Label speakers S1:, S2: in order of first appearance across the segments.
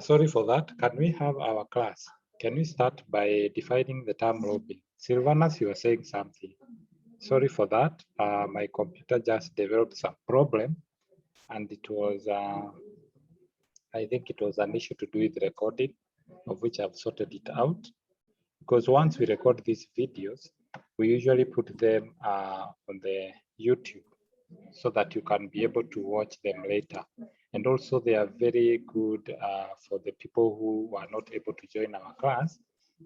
S1: Sorry for that. Can we have our class? Can we start by defining the term lobbying? Silvanus, you were saying something. Sorry for that. My computer just developed some problem, and it was, I think it was an issue to do with recording, of which I've sorted it out. Because once we record these videos, we usually put them on the YouTube so that you can be able to watch them later. And also they are very good for the people who are not able to join our class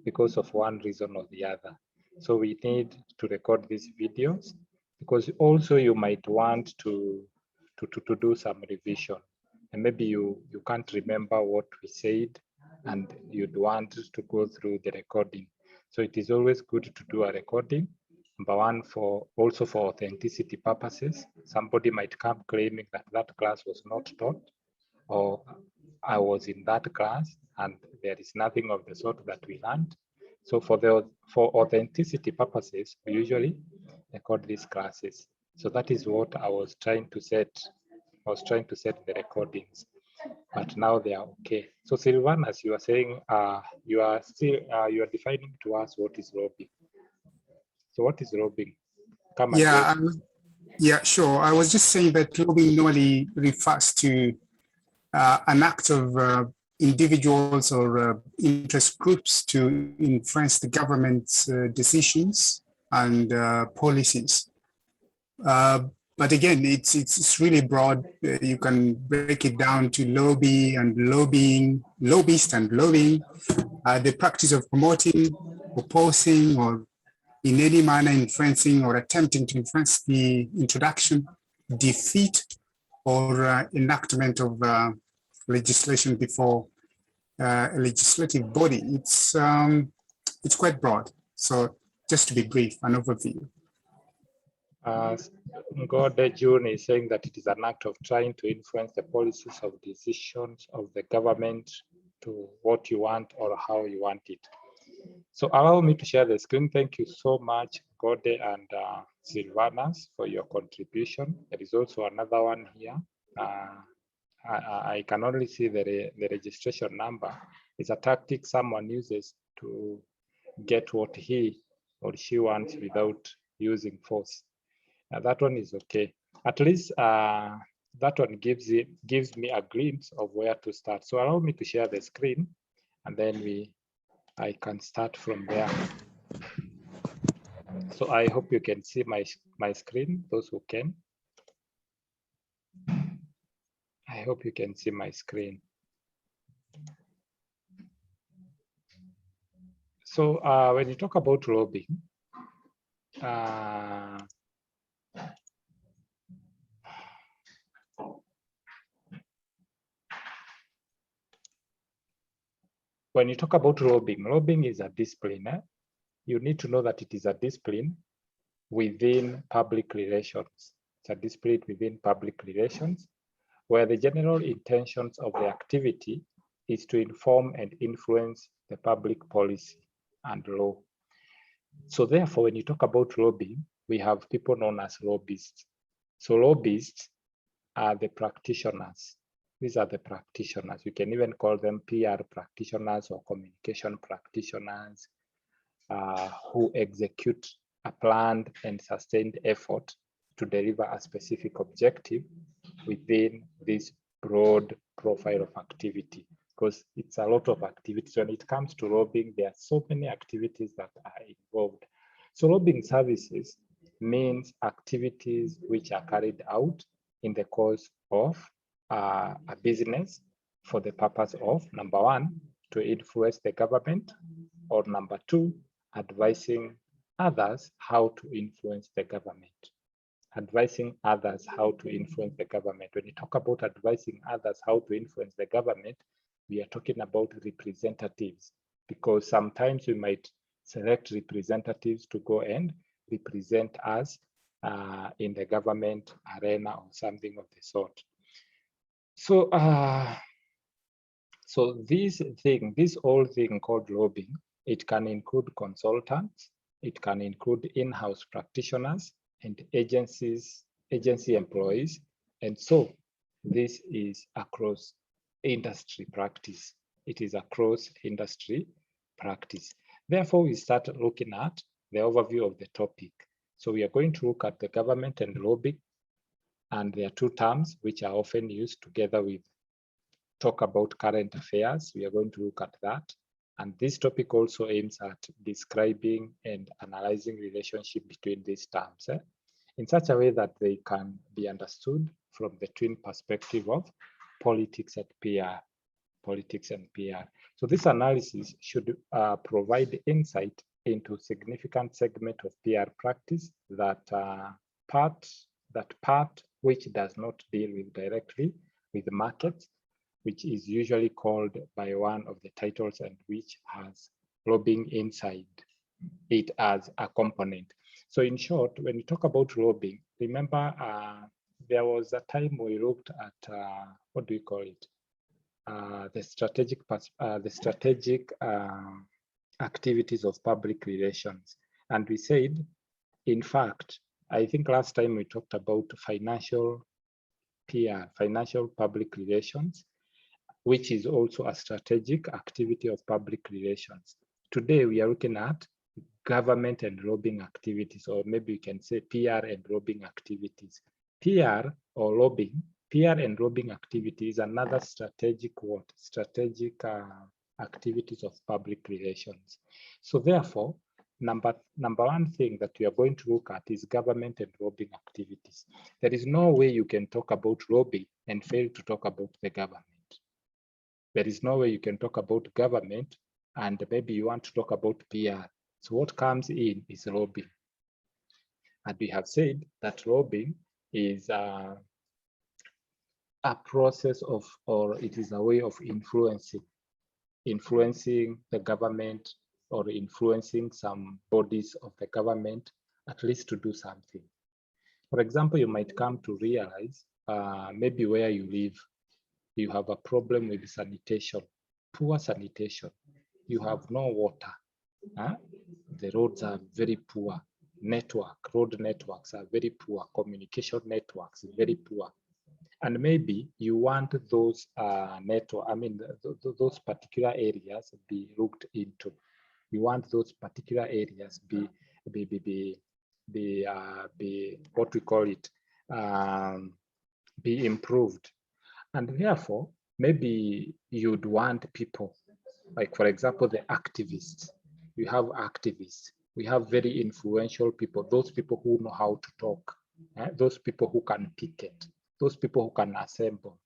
S1: because of one reason or the other. So we need to record these videos because also you might want to do some revision. And maybe you can't remember what we said and you'd want to go through the recording. So it is always good to do a recording. Number one, for also for authenticity purposes. Somebody might come claiming that that class was not taught, or I was in that class and there is nothing of the sort that we learned. So for authenticity purposes, we usually record these classes. So that is what I was trying to set. I was trying to set the recordings, but now they are okay. So Silvan, as you are saying, you are defining to us what is lobbying. So what is lobbying? Come again.
S2: Yeah, sure. I was just saying that lobbying normally refers to an act of individuals or interest groups to influence the government's decisions and policies. But again, it's really broad. You can break it down to lobby and lobbying, lobbyist and lobbying, the practice of promoting, opposing, or in any manner influencing or attempting to influence the introduction, defeat, or enactment of legislation before a legislative body. It's quite broad. So just to be brief, an overview.
S1: Ngode June is saying that it is an act of trying to influence the policies of decisions of the government to what you want or how you want it. So allow me to share the screen. Thank you so much, Gode and Silvanus, for your contribution. There is also another one here. I can only see the registration number. It's a tactic someone uses to get what he or she wants without using force. That one is okay. At least that one gives me a glimpse of where to start. So allow me to share the screen, and then I can start from there. So I hope you can see my screen, those who can. I hope you can see my screen. So when you talk about lobbying, when you talk about lobbying is a discipline. You need to know that it is a discipline within public relations. It's a discipline within public relations where the general intentions of the activity is to inform and influence the public policy and law. So therefore, when you talk about lobbying, we have people known as lobbyists. So lobbyists are the practitioners. These are the practitioners. You can even call them PR practitioners or communication practitioners who execute a planned and sustained effort to deliver a specific objective within this broad profile of activity, because it's a lot of activities. When it comes to lobbying, there are so many activities that are involved. So lobbying services means activities which are carried out in the course of a business for the purpose of, number one, to influence the government, or number two, advising others how to influence the government. Advising others how to influence the government. When you talk about advising others how to influence the government, we are talking about representatives, because sometimes we might select representatives to go and represent us in the government arena or something of the sort. So, so this whole thing called lobbying, it can include consultants, it can include in-house practitioners and agency employees. And so this is across industry practice. It is a cross-industry practice. Therefore, we start looking at the overview of the topic. So we are going to look at the government and lobbying, and there are two terms which are often used together with talk about current affairs. We are going to look at that. And this topic also aims at describing and analyzing relationship between these terms in such a way that they can be understood from the twin perspective of politics and PR. Politics and PR. So this analysis should provide insight into significant segment of PR practice that part which does not deal with directly with the markets, which is usually called by one of the titles and which has lobbying inside it as a component. So in short, when we talk about lobbying, remember there was a time we looked at, what do we call it? The strategic activities of public relations. And we said, in fact, I think last time we talked about financial PR, financial public relations, which is also a strategic activity of public relations. Today, we are looking at government and lobbying activities, or maybe you can say PR and lobbying activities. PR or lobbying, PR and lobbying activity is another strategic activities of public relations. So therefore, number one thing that we are going to look at is government and lobbying activities. There is no way you can talk about lobbying and fail to talk about the government. There is no way you can talk about government and maybe you want to talk about PR. So what comes in is lobbying. And we have said that lobbying is a process of, or it is a way of influencing the government or influencing some bodies of the government, at least to do something. For example, you might come to realize maybe where you live, you have a problem with sanitation, poor sanitation. You have no water. The roads are very poor. Road networks are very poor. Communication networks are very poor. And maybe you want those those particular areas be looked into. You want those particular areas be what we call it, be improved. And therefore, maybe you'd want people, like for example, the activists. You have activists. We have very influential people, those people who know how to talk, those people who can picket, those people who can assemble,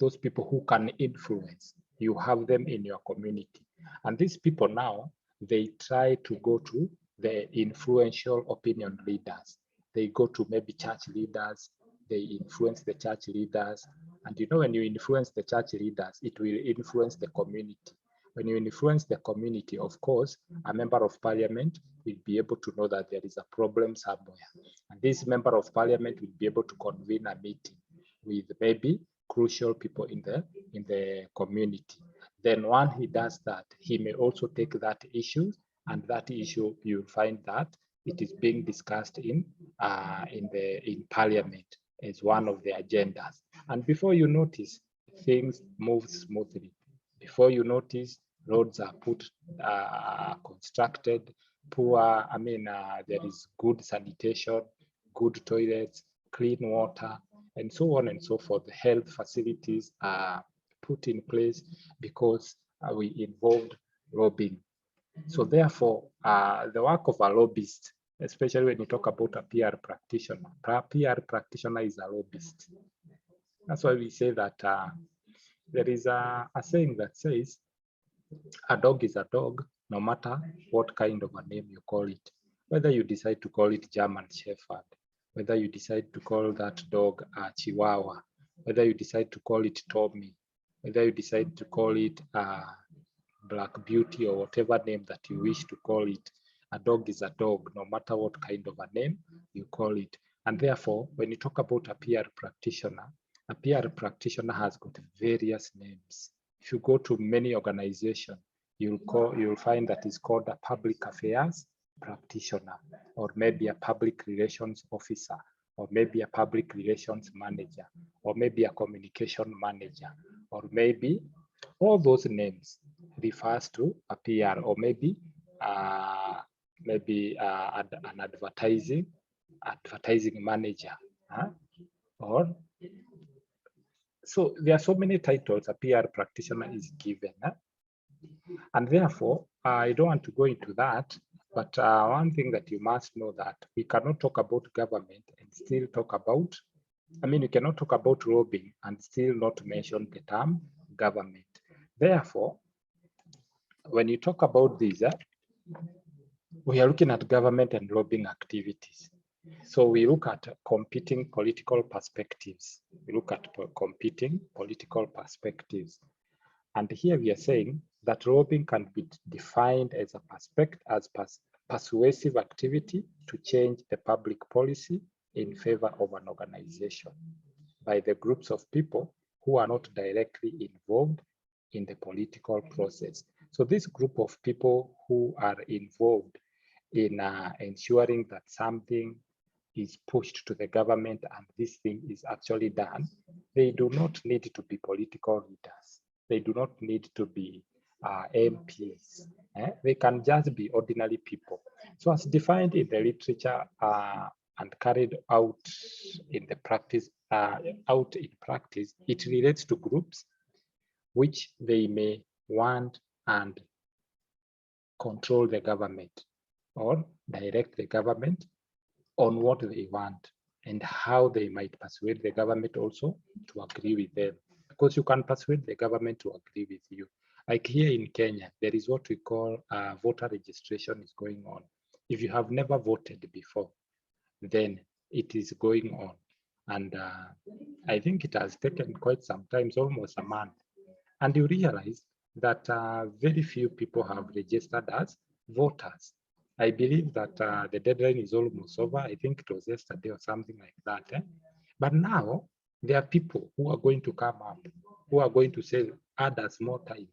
S1: those people who can influence. You have them in your community. And these people now, they try to go to the influential opinion leaders. They go to maybe church leaders, they influence the church leaders. And you know, when you influence the church leaders, it will influence the community. When you influence the community, of course, a member of parliament will be able to know that there is a problem somewhere. And this member of parliament will be able to convene a meeting with maybe crucial people in the community. Then once he does that, he may also take that issue, and that issue you'll find that it is being discussed in parliament as one of the agendas. And before you notice, things move smoothly. Before you notice, roads are constructed, there is good sanitation, good toilets, clean water, and so on and so forth. The health facilities are put in place because we involved lobbying. So therefore, the work of a lobbyist, especially when you talk about a PR practitioner is a lobbyist. That's why we say that there is a saying that says, a dog is a dog, no matter what kind of a name you call it. Whether you decide to call it German Shepherd, whether you decide to call that dog a Chihuahua, whether you decide to call it Tommy, whether you decide to call it Black Beauty or whatever name that you wish to call it, a dog is a dog, no matter what kind of a name you call it. And therefore, when you talk about a PR practitioner has got various names. If you go to many organizations, you'll find that it's called a public affairs practitioner, or maybe a public relations officer, or maybe a public relations manager, or maybe a communication manager, or maybe all those names refers to a PR, or maybe an advertising manager, or so there are so many titles a PR practitioner is given, and therefore I don't want to go into that. But one thing that you must know, that we cannot talk about government and still talk about, you cannot talk about lobbying and still not mention the term government. Therefore, when you talk about this, we are looking at government and lobbying activities. So we look at competing political perspectives. We look at competing political perspectives. And here we are saying that lobbying can be defined as persuasive activity to change the public policy in favor of an organization by the groups of people who are not directly involved in the political process. So this group of people who are involved in ensuring that something is pushed to the government and this thing is actually done, they do not need to be political leaders. They do not need to be MPs. They can just be ordinary people. So as defined in the literature and carried out in the practice, it relates to groups which they may want and control the government or direct the government on what they want and how they might persuade the government also to agree with them. Because you can persuade the government to agree with you. Like here in Kenya, there is what we call voter registration is going on. If you have never voted before, then it is going on. And I think it has taken quite some time, almost a month. And you realize that very few people have registered as voters. I believe that the deadline is almost over. I think it was yesterday or something like that. But now there are people who are going to come up, who are going to say, add us more time.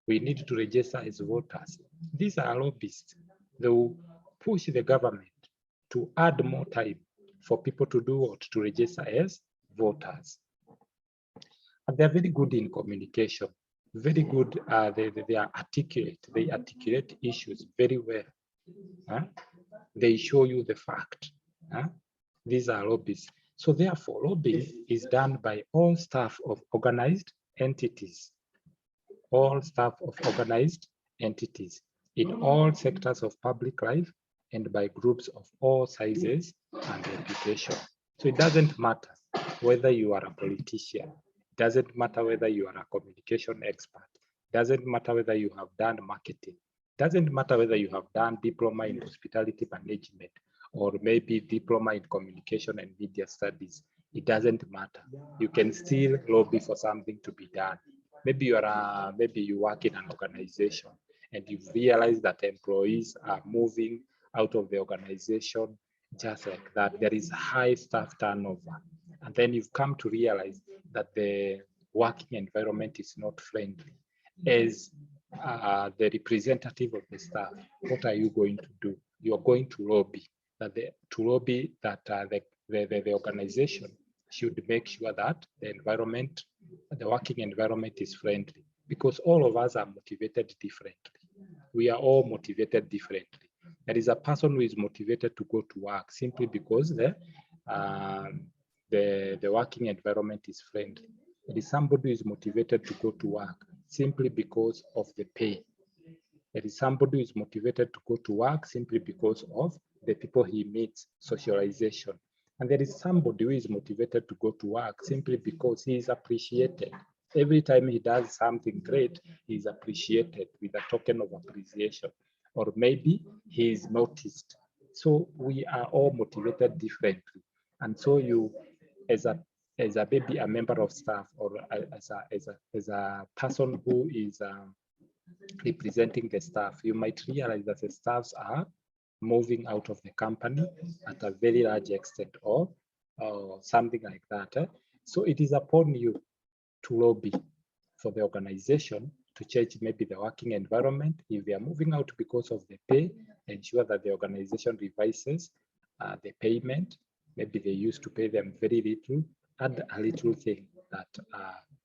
S1: We need to register as voters. These are lobbyists. They will push the government to add more time for people to do what? To register as voters. And they're very good in communication, very good. They are articulate. They articulate issues very well. They show you the fact. These are lobbyists. So therefore, lobbying is done by all staff of organized entities, all staff of organized entities in all sectors of public life and by groups of all sizes and reputation. So it doesn't matter whether you are a politician, it doesn't matter whether you are a communication expert, it doesn't matter whether you have done marketing, it doesn't matter whether you have done diploma in hospitality management or maybe diploma in communication and media studies. It doesn't matter. You can still lobby for something to be done. Maybe you work in an organization and you've realized that employees are moving out of the organization just like that. There is high staff turnover. And then you've come to realize that the working environment is not friendly. As the representative of the staff, what are you going to do? You're going to lobby that the organization should make sure that the working environment is friendly, because all of us are motivated differently. We are all motivated differently. There is a person who is motivated to go to work simply because the working environment is friendly. There is somebody who is motivated to go to work simply because of the pay. There is somebody who is motivated to go to work simply because of the people he meets, socialization. And there is somebody who is motivated to go to work simply because he is appreciated. Every time he does something great, he is appreciated with a token of appreciation, or maybe he is noticed. So we are all motivated differently. And so you, as a member of staff, or as a person who is representing the staff, you might realize that the staffs are moving out of the company at a very large extent, or something like that. So it is upon you to lobby for the organization to change maybe the working environment. If they are moving out because of the pay, ensure that the organization revises the payment. Maybe they used to pay them very little, add a little thing that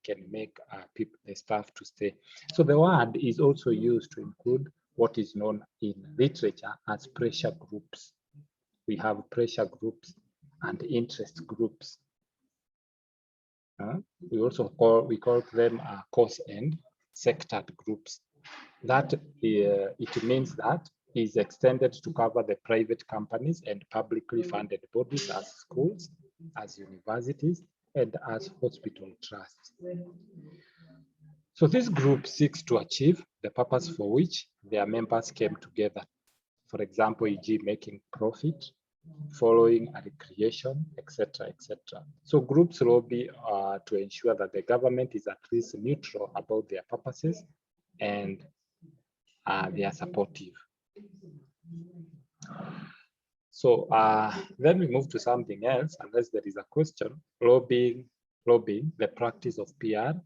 S1: can make people, the staff to stay. So the word is also used to include what is known in literature as pressure groups. We have pressure groups and interest groups. We also call them course and sectored groups. That it means that is extended to cover the private companies and publicly funded bodies as schools, as universities, and as hospital trusts. So this group seeks to achieve the purpose for which their members came together. For example, e.g. making profit, following a recreation, etc., etc. So groups lobby to ensure that the government is at least neutral about their purposes and they are supportive. So then we move to something else, unless there is a question. Lobbying, the practice of PR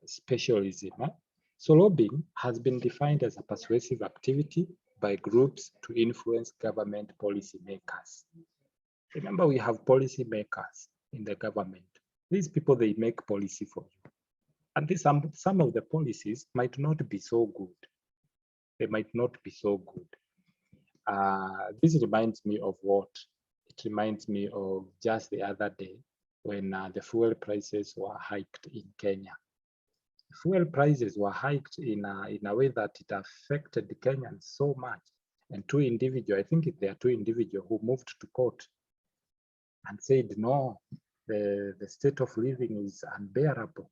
S1: specialism. So lobbying has been defined as a persuasive activity by groups to influence government policy makers. Remember, we have policy makers in the government. These people, they make policy for you. And some of the policies might not be so good. They might not be so good. This reminds me of what? It reminds me of just the other day when the fuel prices were hiked in Kenya. Fuel prices were hiked in a way that it affected the Kenyans so much. And two individuals, I think there are two individuals who moved to court and said, no, the state of living is unbearable.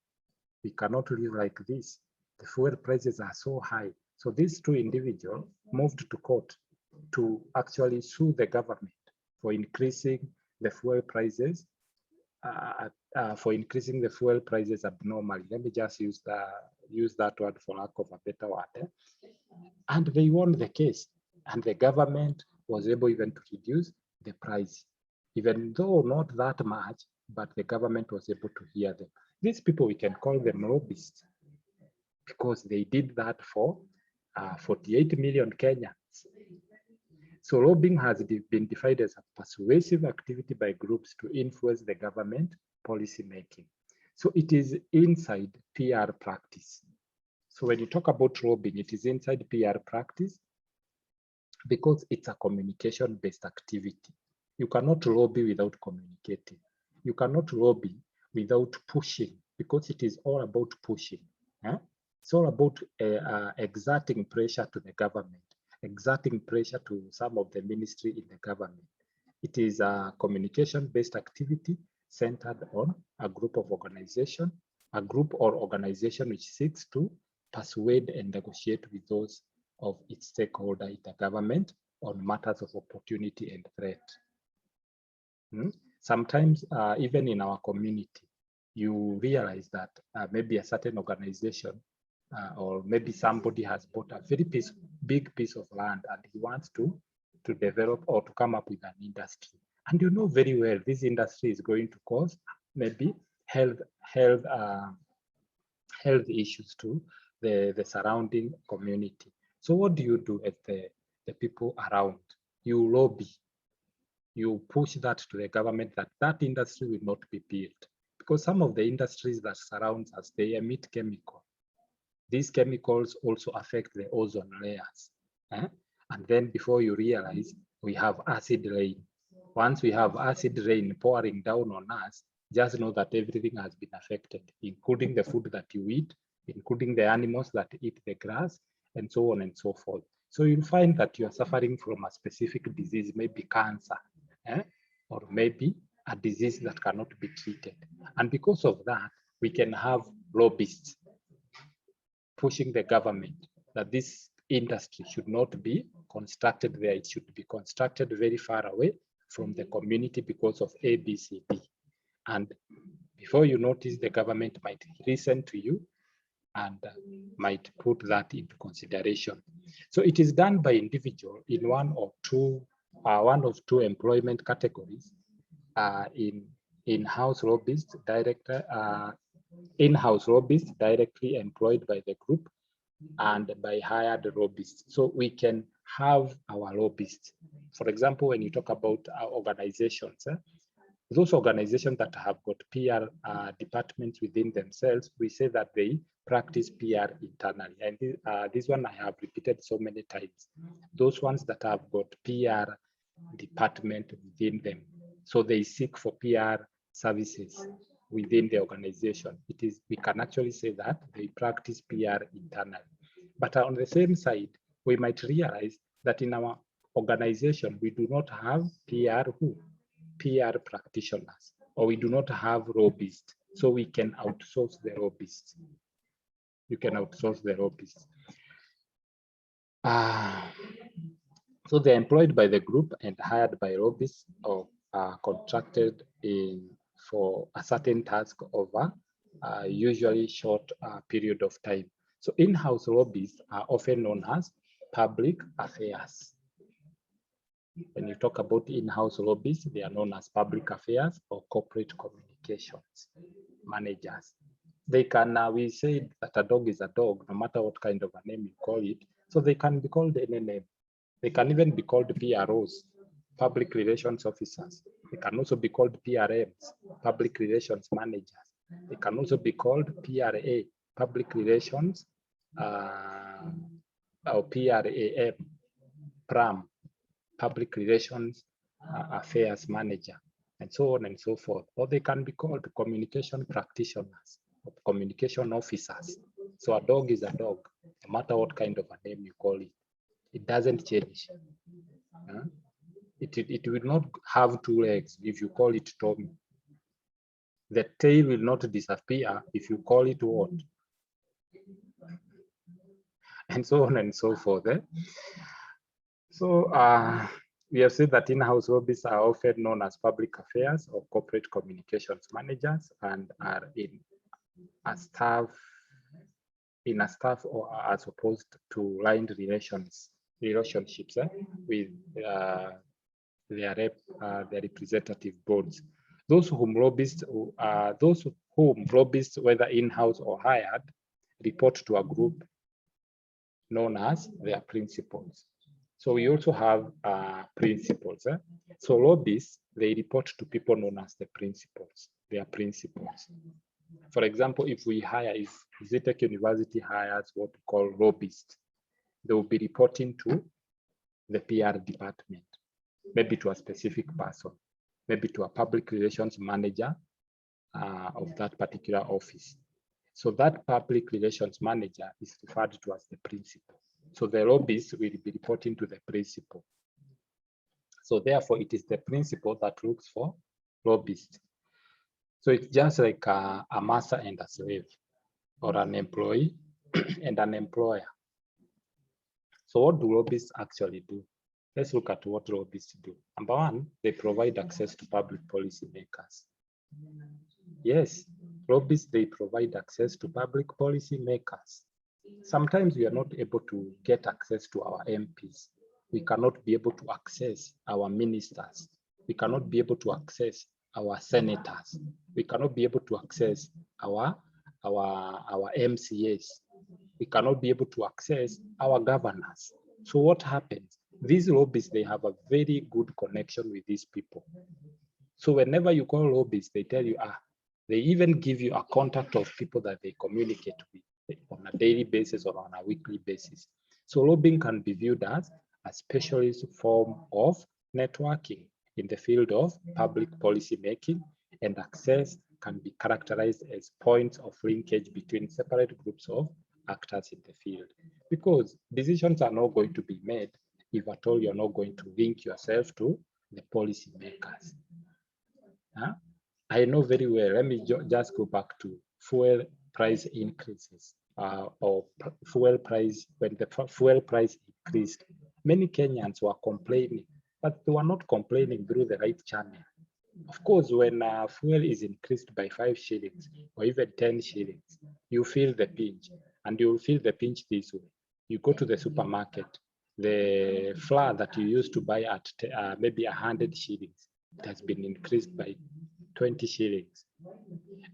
S1: We cannot live like this. The fuel prices are so high. So these two individuals moved to court to actually sue the government for increasing the fuel prices, abnormally. Let me just use that word for lack of a better word. And they won the case, and the government was able even to reduce the price, even though not that much, but the government was able to hear them. These people, we can call them lobbyists because they did that for 48 million Kenyans. So lobbying has been defined as a persuasive activity by groups to influence the government policy making. So it is inside PR practice. So when you talk about lobbying, it is inside PR practice because it's a communication-based activity. You cannot lobby without communicating. You cannot lobby without pushing because it is all about pushing. It's all about exerting pressure to the government, exerting pressure to some of the ministry in the government. It is a communication-based activity centered on a group of organization, a group or organization which seeks to persuade and negotiate with those of its stakeholder in the government on matters of opportunity and threat. Sometimes even in our community, you realize that maybe a certain organization or maybe somebody has bought a very big piece of land and he wants to develop or to come up with an industry. And you know very well this industry is going to cause maybe health issues to the surrounding community. So what do you do as the people around? You lobby. You push that to the government that that industry will not be built because some of the industries that surround us, they emit chemicals. These chemicals also affect the ozone layers. And then before you realize, we have acid rain. Once we have acid rain pouring down on us, just know that everything has been affected, including the food that you eat, including the animals that eat the grass, and so on and so forth. So you'll find that you're suffering from a specific disease, maybe cancer, or maybe a disease that cannot be treated. And because of that, we can have lobbyists pushing the government that this industry should not be constructed there. It should be constructed very far away from the community because of A, B, C, D. And before you notice, the government might listen to you and might put that into consideration. So it is done by individual in one of two employment categories, in-house lobbyists, in-house lobbyists directly employed by the group and by hired lobbyists. So we can have our lobbyists. For example, when you talk about our organizations, Those organizations that have got PR departments within themselves, we say that they practice PR internally. And this one I have repeated so many times. Those ones that have got PR department within them, so they seek for PR services within the organization. We can actually say that they practice PR internally. But on the same side, we might realize that in our organization, we do not have PR practitioners, or we do not have lobbyists. So we can outsource the lobbyists. You can outsource the lobbyists. So they're employed by the group and hired by lobbyists, or contracted for a certain task over usually short period of time. So in-house lobbyists are often known as public affairs. When you talk about in-house lobbyists, they are known as public affairs or corporate communications managers. They can, we say that a dog is a dog, no matter what kind of a name you call it. So they can be called any name. They can even be called PROs, public relations officers. They can also be called PRMs, public relations managers. They can also be called PRA, public relations, or PRAM, PRAM, public relations affairs manager, and so on and so forth. Or they can be called communication practitioners, or communication officers. So a dog is a dog, no matter what kind of a name you call it. It doesn't change. It will not have two legs if you call it Tommy. The tail will not disappear if you call it what? And so on and so forth. So we have said that in-house lobbyists are often known as public affairs or corporate communications managers, and are in a staff or as opposed to lined relationships with their representative boards. Those whom lobbyists, whether in-house or hired, report to a group known as their principals. So we also have principals. So lobbyists, they report to people known as the principals, their principals. For example, if Zetech University hires what we call lobbyists, they will be reporting to the PR department, maybe to a specific person, maybe to a public relations manager of that particular office. So that public relations manager is referred to as the principal. So the lobbyists will be reporting to the principal. So therefore, it is the principal that looks for lobbyists. So it's just like a master and a slave, or an employee and an employer. So what do lobbyists actually do? Let's look at what lobbyists do. Number one, they provide access to public policy makers. Yes, lobbyists, they provide access to public policy makers. Sometimes we are not able to get access to our MPs. We cannot be able to access our ministers. We cannot be able to access our senators. We cannot be able to access our MCAs. We cannot be able to access our governors. So what happens? These lobbyists, they have a very good connection with these people. So whenever you call lobbyists, they tell you, they even give you a contact of people that they communicate with on a daily basis or on a weekly basis. So lobbying can be viewed as a specialist form of networking in the field of public policy making, and access can be characterized as points of linkage between separate groups of actors in the field. Because decisions are not going to be made if at all you're not going to link yourself to the policy makers. I know very well, let me just go back to fuel price increases, or fuel price. When the fuel price increased, many Kenyans were complaining, but they were not complaining through the right channel. Of course, when fuel is increased by 5 shillings or even 10 shillings, you feel the pinch, and you will feel the pinch this way. You go to the supermarket, the flour that you used to buy at maybe 100 shillings, it has been increased by 20 shillings.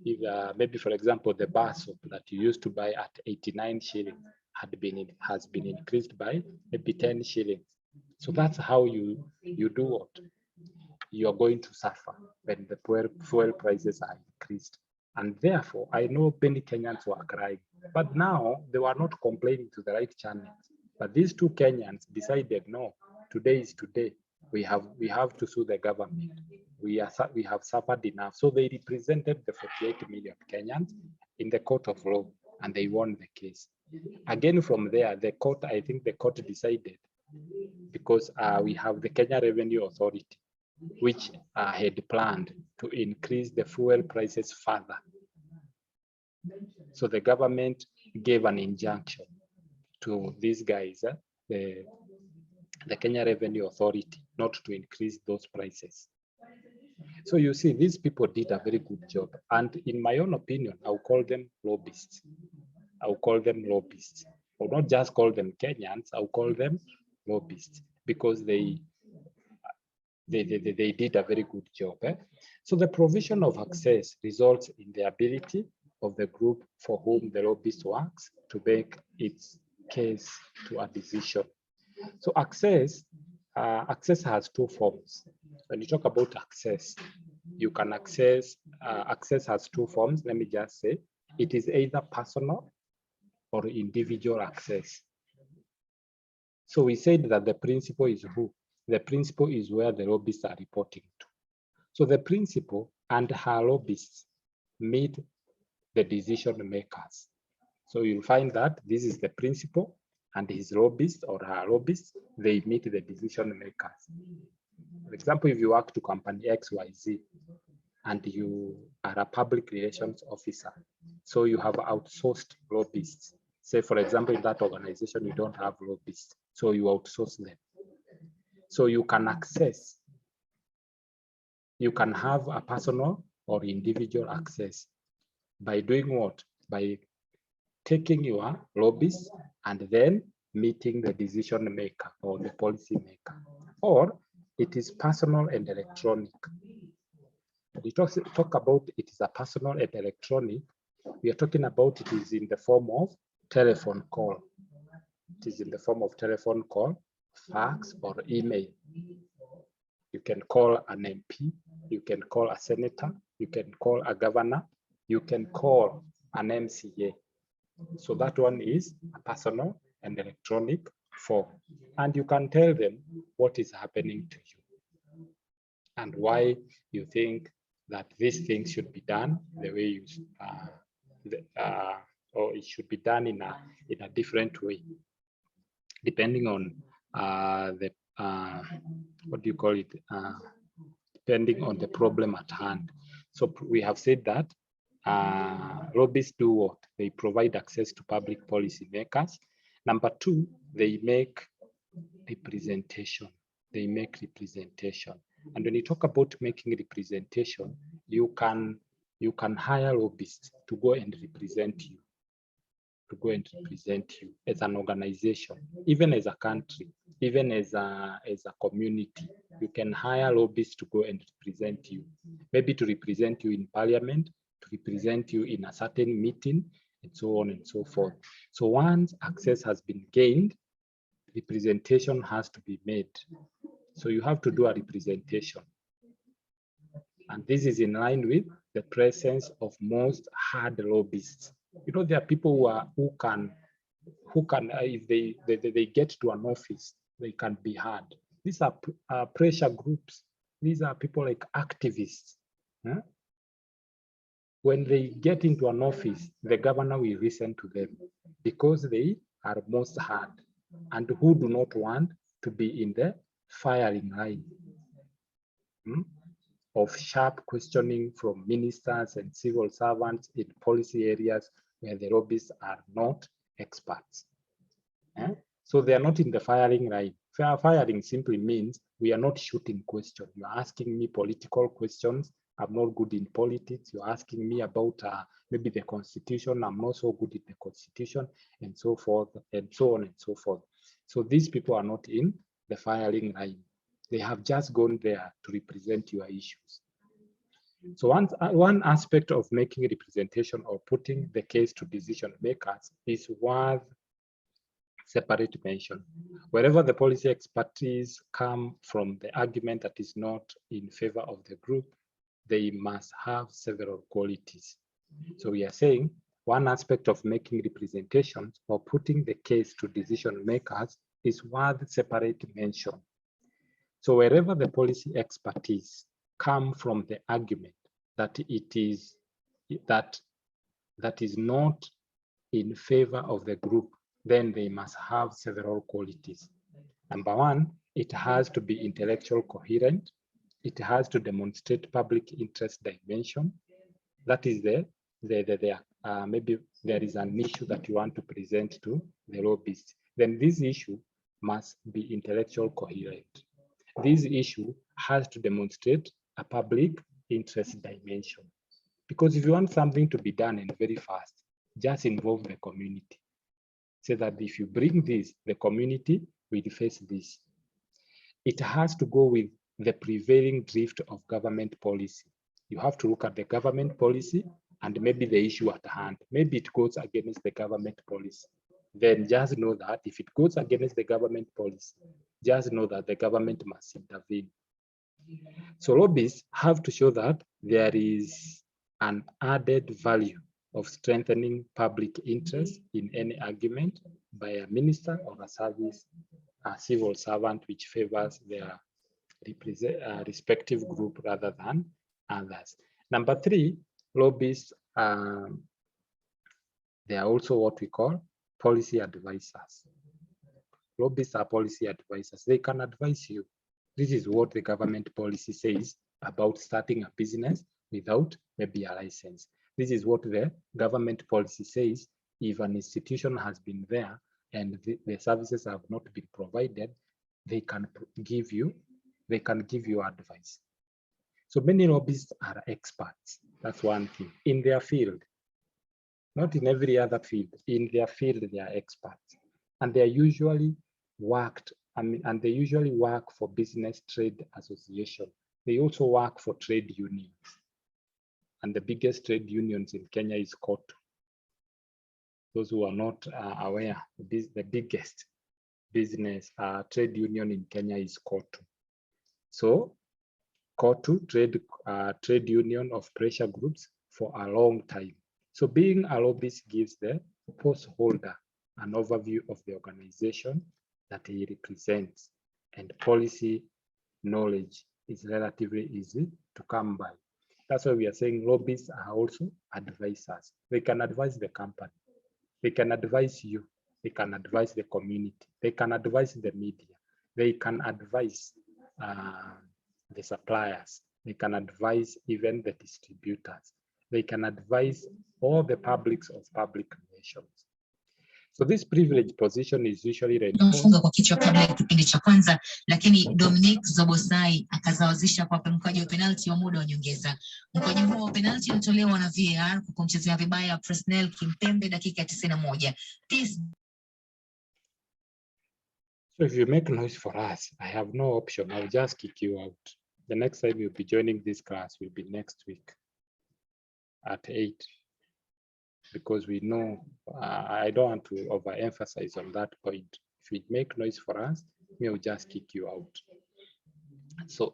S1: If maybe, for example, the bar soap that you used to buy at 89 shillings has been increased by maybe 10 shillings. So that's how you do what? you are going to suffer when the fuel prices are increased. And therefore, I know many Kenyans were crying, but now they were not complaining to the right channels. But these two Kenyans decided, no, today is today. We have to sue the government. We have suffered enough. So they represented the 48 million Kenyans in the court of law, and they won the case. Again, from there, I think the court decided, because we have the Kenya Revenue Authority, which had planned to increase the fuel prices further. So the government gave an injunction to these guys, the Kenya Revenue Authority, not to increase those prices. So you see, these people did a very good job. And in my own opinion, I'll call them lobbyists. I'll call them lobbyists. I'll not just call them Kenyans, I'll call them lobbyists, because they did a very good job. So the provision of access results in the ability of the group for whom the lobbyist works to make its case to a decision. So access has two forms. When you talk about access, you can access has two forms. Let me just say, it is either personal or individual access. So we said that the principal is who? The principal is where the lobbyists are reporting to. So the principal and her lobbyists meet the decision makers. So you'll find that this is the principal and his lobbyist or her lobbyist, they meet the decision makers. For example, if you work to company XYZ and you are a public relations officer, so you have outsourced lobbyists. Say, for example, in that organization, you don't have lobbyists, so you outsource them. So you can access, you can have a personal or individual access by doing what? By taking your lobbyist and then meeting the decision maker or the policy maker. Or it is personal and electronic. When we talk about it is a personal and electronic, we are talking about it is in the form of telephone call. It is in the form of telephone call, fax, or email. You can call an MP, you can call a senator, you can call a governor, you can call an MCA. So that one is a personal and electronic form. And you can tell them what is happening to you and why you think that these things should be done the way you or it should be done in a different way, depending on what do you call it? Depending on the problem at hand. So we have said that lobbyists do what? They provide access to public policy makers. Number two, they make representation. They make representation. And when you talk about making representation, you can hire lobbyists to go and represent you, as an organization, even as a country, even as a community. You can hire lobbyists to go and represent you, maybe to represent you in parliament, to represent you in a certain meeting, and so on and so forth. So once access has been gained, representation has to be made. So you have to do a representation. And this is in line with the presence of most hard lobbyists. You know, there are people who can if they get to an office, they can be hard. These are pressure groups. These are people like activists. Huh? When they get into an office, the governor will listen to them because they are most hard and who do not want to be in the firing line of sharp questioning from ministers and civil servants in policy areas where the lobbyists are not experts. So they are not in the firing line. Firing simply means we are not shooting questions. You're asking me political questions. I'm not good in politics. You're asking me about maybe the constitution. I'm not so good in the constitution, and so forth, and so on and so forth. So these people are not in the firing line. They have just gone there to represent your issues. So one aspect of making representation or putting the case to decision makers is worth separate mention. Wherever the policy expertise come from the argument that is not in favor of the group, they must have several qualities. So we are saying one aspect of making representations or putting the case to decision makers is worth separate mention. So wherever the policy expertise come from the argument that it is that is not in favor of the group, then they must have several qualities. Number one, it has to be intellectual coherent. It has to demonstrate public interest dimension. That is maybe there is an issue that you want to present to the lobbyist. Then this issue must be intellectual coherent. This issue has to demonstrate a public interest dimension. Because if you want something to be done and very fast, just involve the community. Say that if you bring this, the community will face this. It has to go with the prevailing drift of government policy. You have to look at the government policy and maybe the issue at hand. Maybe it goes against the government policy. Then just know that if it goes against the government policy, just know that the government must intervene. So lobbyists have to show that there is an added value of strengthening public interest in any argument by a minister or a civil servant which favors their respective group rather than others. Number three, lobbyists, they are also what we call policy advisors. Lobbyists are policy advisors. They can advise you. This is what the government policy says about starting a business without maybe a license. This is what the government policy says. If an institution has been there and the services have not been provided, they can give you advice. So many lobbyists are experts. That's one thing in their field, not in every other field. In their field, they are experts, and they are usually and they usually work for business trade association. They also work for trade unions. And the biggest trade unions in Kenya is KOTU. Those who are not aware, the biggest business trade union in Kenya is KOTU. So KOTU, trade union of pressure groups for a long time. So being a lobbyist gives the post holder an overview of the organization that he represents, and policy knowledge is relatively easy to come by. That's why we are saying lobbyists are also advisors. They can advise the company. They can advise you. They can advise the community. They can advise the media. They can advise the suppliers. They can advise even the distributors. They can advise all the publics of public relations. So this privileged position is usually
S3: mfunga kwa kichwa kabla ya kipindi cha kwanza, lakini Dominic Zobosai akasawazisha kwa mkwaju wa penalti wa muda wa nyongeza. Mkwaju huo wa penalti ulitolewa na VAR kwa kumchezea vibaya Presnel Kimpembe dakika ya 91.
S1: So if you make noise for us, I have no option. I'll just kick you out. The next time you'll be joining this class will be next week at 8. Because we know, I don't want to overemphasize on that point. If you make noise for us, we'll just kick you out. So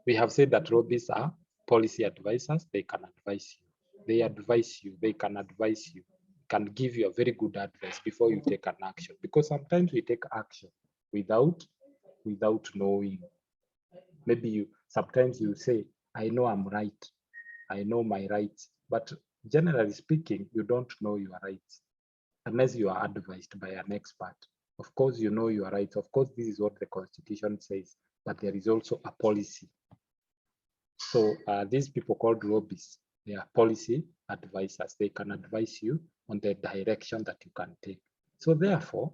S1: we have said that lobbyists are policy advisors. They can advise you. They advise you. They can advise you. Can give you a very good advice before you take an action. Because sometimes we take action without knowing. Maybe sometimes you say, I know I'm right. I know my rights. But generally speaking, you don't know your rights unless you are advised by an expert. Of course, you know your rights. Of course, this is what the Constitution says, but there is also a policy. So these people called lobbyists, they are policy advisors. They can advise you on the direction that you can take. So therefore,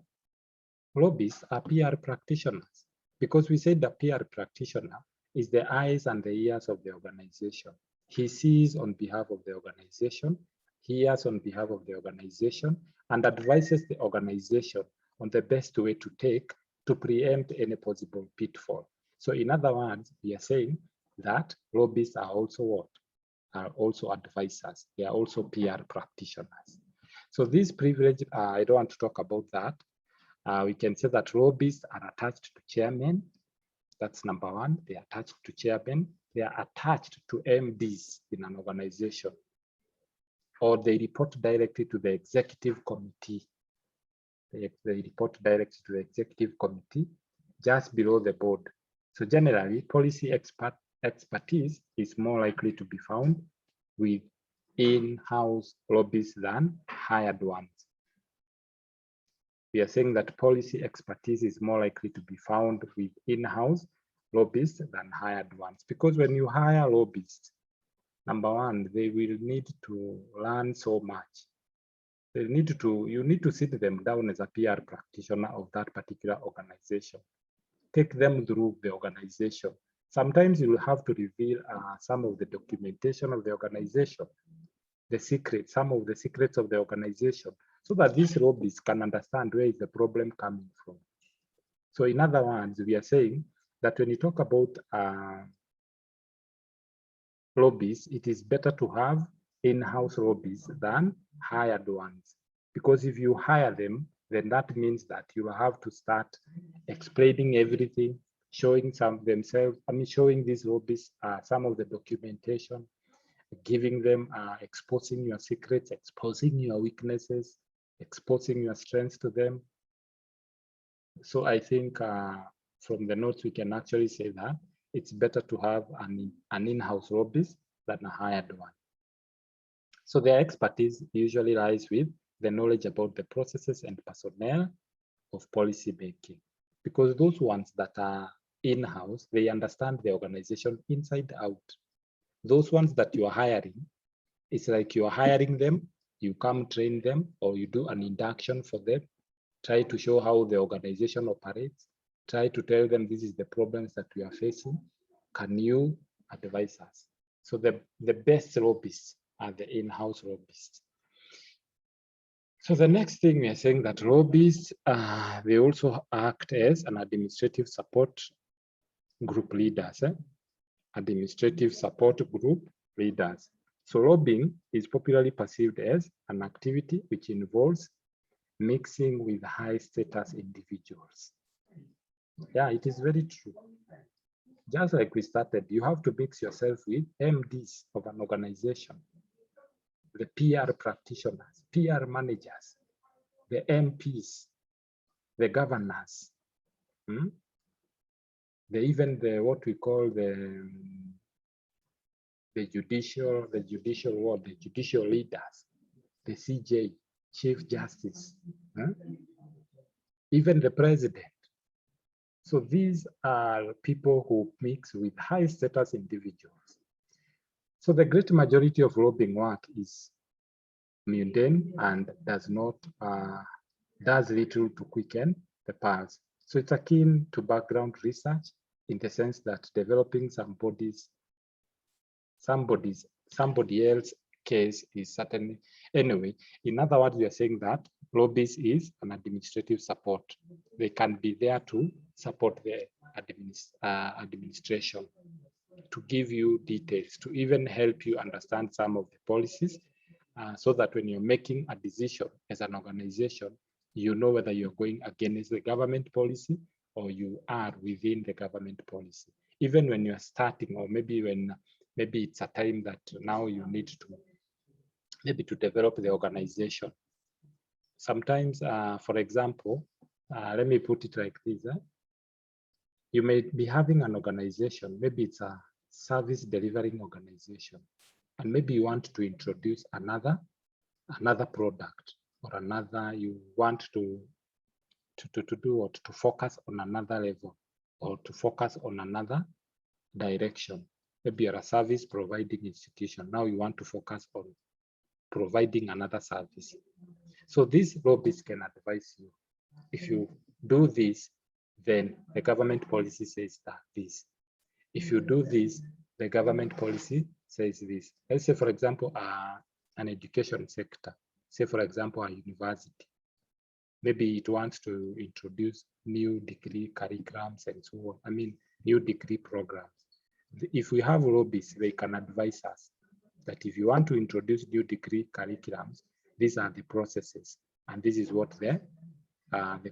S1: lobbyists are PR practitioners, because we said the PR practitioner is the eyes and the ears of the organization. He sees on behalf of the organization, hears on behalf of the organization, and advises the organization on the best way to take to preempt any possible pitfall. So in other words, we are saying that lobbyists are also what? Are also advisors. They are also PR practitioners. So this privilege, I don't want to talk about that. We can say that lobbyists are attached to chairmen. That's number one. They are attached to chairmen. They are attached to MDs in an organization, or they report directly to the executive committee. They report directly to the executive committee just below the board. So generally, policy expertise is more likely to be found with in-house lobbyists than hired ones. We are saying that policy expertise is more likely to be found with in-house lobbyists than hired ones, because when you hire lobbyists, number one, they will need to learn so much. You need to sit them down as a PR practitioner of that particular organization. Take them through the organization. Sometimes you will have to reveal some of the documentation of the organization, some of the secrets of the organization, so that these lobbyists can understand where is the problem coming from. So in other words, we are saying that when you talk about lobbyists, it is better to have in-house lobbyists than hired ones. Because if you hire them, then that means that you have to start explaining everything, showing showing these lobbyists some of the documentation, giving them, exposing your secrets, exposing your weaknesses, exposing your strengths to them. So I think from the notes, we can actually say that it's better to have an in-house lobbyist than a hired one. So their expertise usually lies with the knowledge about the processes and personnel of policy making, because those ones that are in-house, they understand the organization inside out. Those ones that you are hiring, it's like you are hiring them, you come train them, or you do an induction for them, try to show how the organization operates, try to tell them this is the problems that we are facing. Can you advise us? So the best lobbyists are the in-house lobbyists. So the next thing we are saying that lobbyists, they also act as an administrative support group leaders, administrative support group leaders. So lobbying is popularly perceived as an activity which involves mixing with high status individuals. Yeah, it is very true. Just like we started, you have to mix yourself with MDs of an organization, the PR practitioners, PR managers, the MPs, the governors, even what we call the judicial leaders, the CJ, Chief Justice, even the president. So these are people who mix with high status individuals. So the great majority of lobbying work is mundane and does little to quicken the pulse. So it's akin to background research in the sense that developing somebody else's case is certainly, anyway, in other words, we are saying that lobbyists is an administrative support. They can be there to support the administration, to give you details, to even help you understand some of the policies, so that when you're making a decision as an organization, you know whether you're going against the government policy or you are within the government policy. Even when you're starting, or maybe it's a time that now you need to develop the organization. Sometimes, for example, let me put it like this. You may be having an organization, maybe it's a service delivering organization, and maybe you want to introduce another product, or you want to do what, to focus on another level, or to focus on another direction. Maybe you're a service providing institution. Now you want to focus on providing another service. So these lobbyists can advise you. If you do this, then the government policy says that this. If you do this, the government policy says this. Let's say, for example, an education sector. Say, for example, a university. Maybe it wants to introduce new degree curriculums and so on. I mean, new degree programs. If we have lobbyists, they can advise us that if you want to introduce new degree curriculums, These are the processes, and this is what the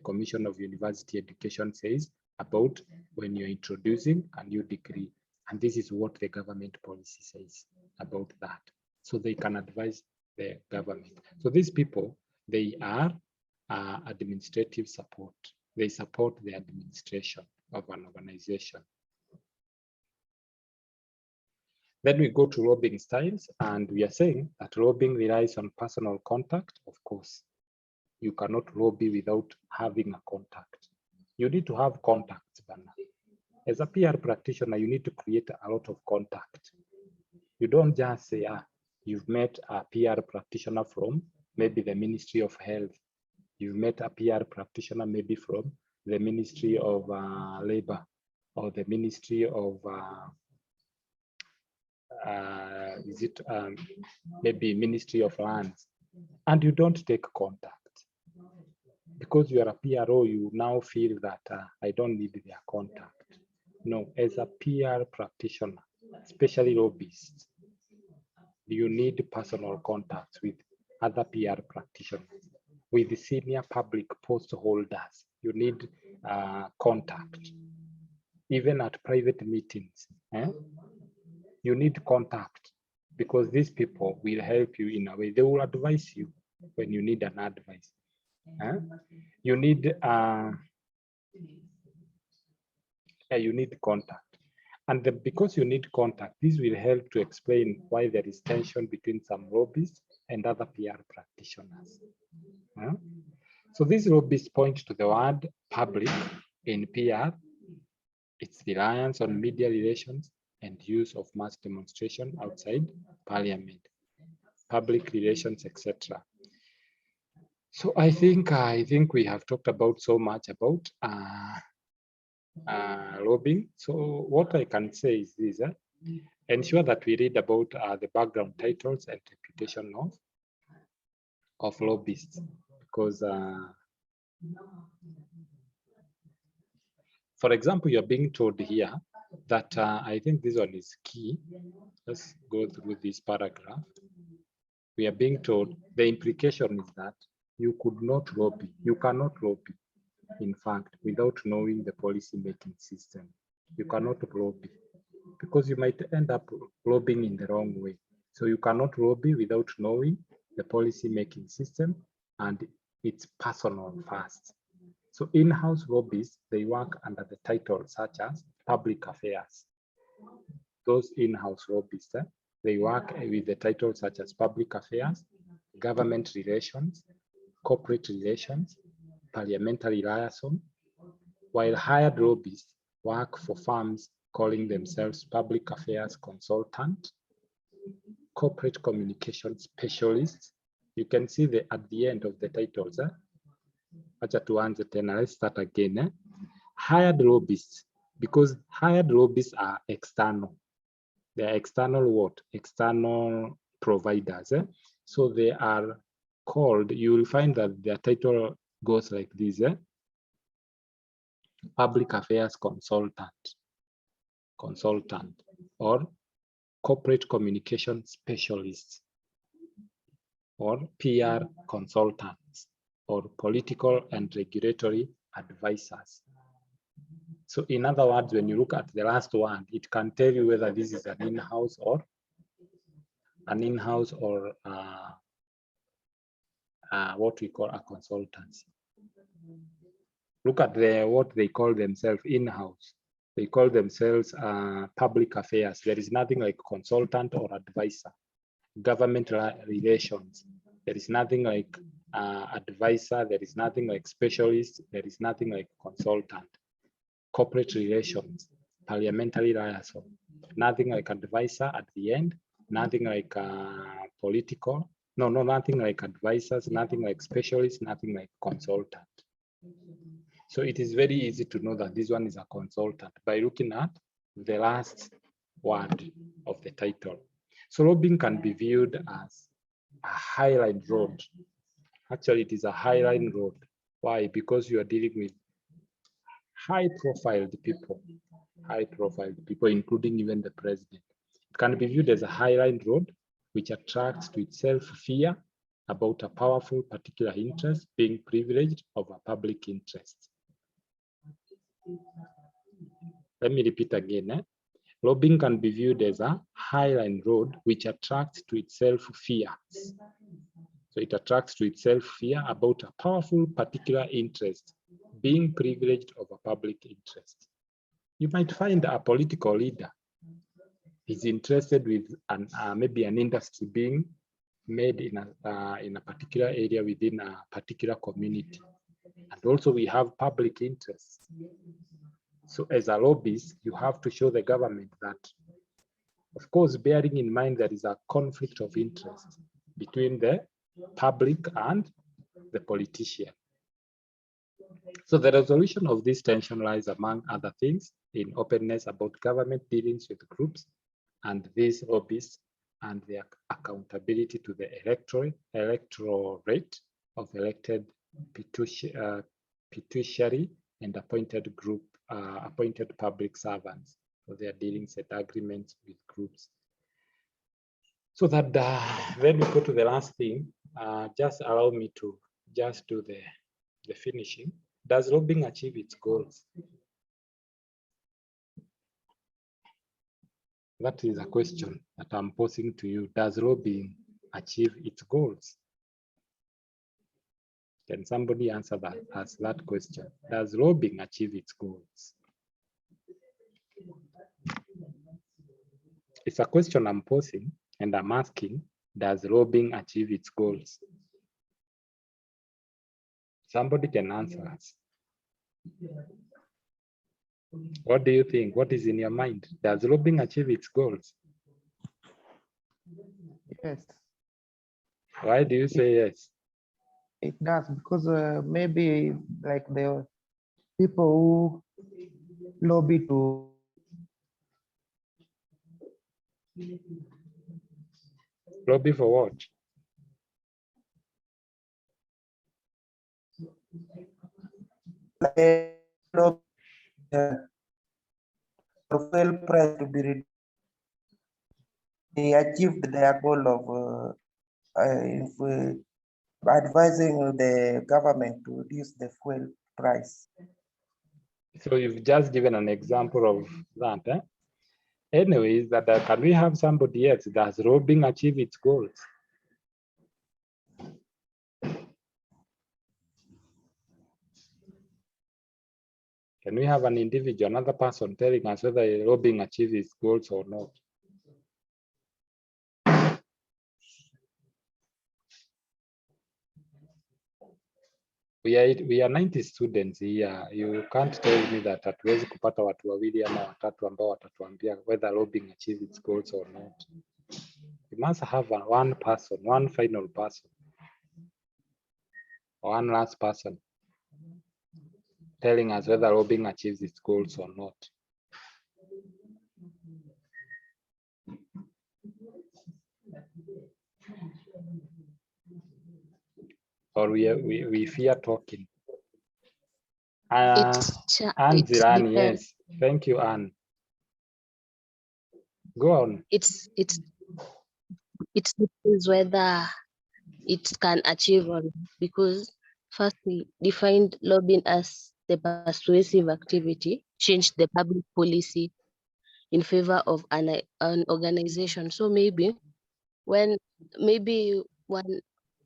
S1: Commission of University Education says about when you're introducing a new degree, and this is what the government policy says about that. So they can advise the government. So these people, they are administrative support. They support the administration of an organization. Then we go to lobbying styles, and we are saying that lobbying relies on personal contact. Of course, you cannot lobby without having a contact. You need to have contacts, Bana. As a PR practitioner, you need to create a lot of contact. You don't just say, you've met a PR practitioner from maybe the Ministry of Health. You've met a PR practitioner maybe from the Ministry of Labor or the Ministry of maybe Ministry of Lands, and you don't take contact. Because you are a PRO, you now feel that I don't need their contact. No, as a PR practitioner, especially lobbyists, you need personal contacts with other PR practitioners, with the senior public post holders. You need contact. Even at private meetings, you need contact, because these people will help you in a way. They will advise you when you need an advice. You need contact, and because you need contact, this will help to explain why there is tension between some lobbyists and other PR practitioners. So these lobbyists point to the word public in PR, its reliance on media relations and use of mass demonstration outside parliament, public relations, etc. So I think we have talked about so much about lobbying. So what I can say is this: ensure that we read about the background titles and reputation of lobbyists, because for example, you're being told here that I think this one is key. Let's go through this paragraph. We are being told the implication is that you could not lobby, you cannot lobby, in fact, without knowing the policy making system. You cannot lobby because you might end up lobbying in the wrong way. So you cannot lobby without knowing the policy making system, and it's personal first. So in-house lobbyists, they work under the title such as public affairs. Those in-house lobbyists, they work with the title such as public affairs, government relations, corporate relations, parliamentary liaison, while hired lobbyists work for firms calling themselves public affairs consultant, corporate communication specialists. You can see at the end of the titles. Let's start again. Hired lobbyists, because hired lobbyists are external. They are external what? External providers. So they are called, you will find that their title goes like this: public affairs consultant, or corporate communication specialists, or PR consultants, or political and regulatory advisors. So in other words, when you look at the last one, it can tell you whether this is an in-house or what we call a consultancy. Look at what they call themselves in-house. They call themselves public affairs. There is nothing like consultant or advisor. Government relations. There is nothing like advisor. There is nothing like specialist. There is nothing like consultant. Corporate relations, parliamentary liaison. Nothing like advisor at the end. Nothing like political. No, nothing like advisors, nothing like specialists, nothing like consultant. So it is very easy to know that this one is a consultant by looking at the last word of the title. So lobbying can be viewed as a highline road. Actually, it is a highline road. Why? Because you are dealing with high-profile people, including even the president. It can be viewed as a highline road, which attracts to itself fear about a powerful particular interest being privileged over public interest. Let me repeat again. Lobbying can be viewed as a highline road which attracts to itself fears. So it attracts to itself fear about a powerful particular interest being privileged over public interest. You might find a political leader is interested with maybe an industry being made in a particular area within a particular community. And also we have public interests. So as a lobbyist, you have to show the government that, of course, bearing in mind there is a conflict of interest between the public and the politician. So the resolution of this tension lies, among other things, in openness about government dealings with groups and these lobbyists and their accountability to the electorate of elected pituitary and appointed public servants for their dealings and agreements with groups. So that when we go to the last thing, just allow me to just do the finishing. Does lobbying achieve its goals? That is a question that I'm posing to you. Does lobbying achieve its goals? Can somebody answer that? Ask that question. Does lobbying achieve its goals? It's a question I'm posing and I'm asking, does lobbying achieve its goals? Somebody can answer us. What do you think? What is in your mind? Does lobbying achieve its goals?
S4: Yes,
S1: Why do you say yes?
S4: it does, because maybe like the people who lobby to
S1: Lobby for what?
S4: lobby for fuel price to be reduced. They achieved their goal of advising the government to reduce the fuel price.
S1: So you've just given an example of that. Eh? Anyways, can we have somebody else? Does lobbying achieve its goals? Can we have an individual, another person telling us whether lobbying achieves its goals or not? We are 90 students here. You can't tell me that hatuwezi kupata watu wawili ama watatu ambao watatuambia whether lobbying achieves its goals or not. We must have one person, one final person, one last person telling us whether lobbying achieves its goals or not. Or we fear talking. Anne Zilani, yes. Thank you, Anne. Go on.
S5: It depends whether it can achieve or not, because first we defined lobbying as the persuasive activity, change the public policy in favor of an organization. So maybe when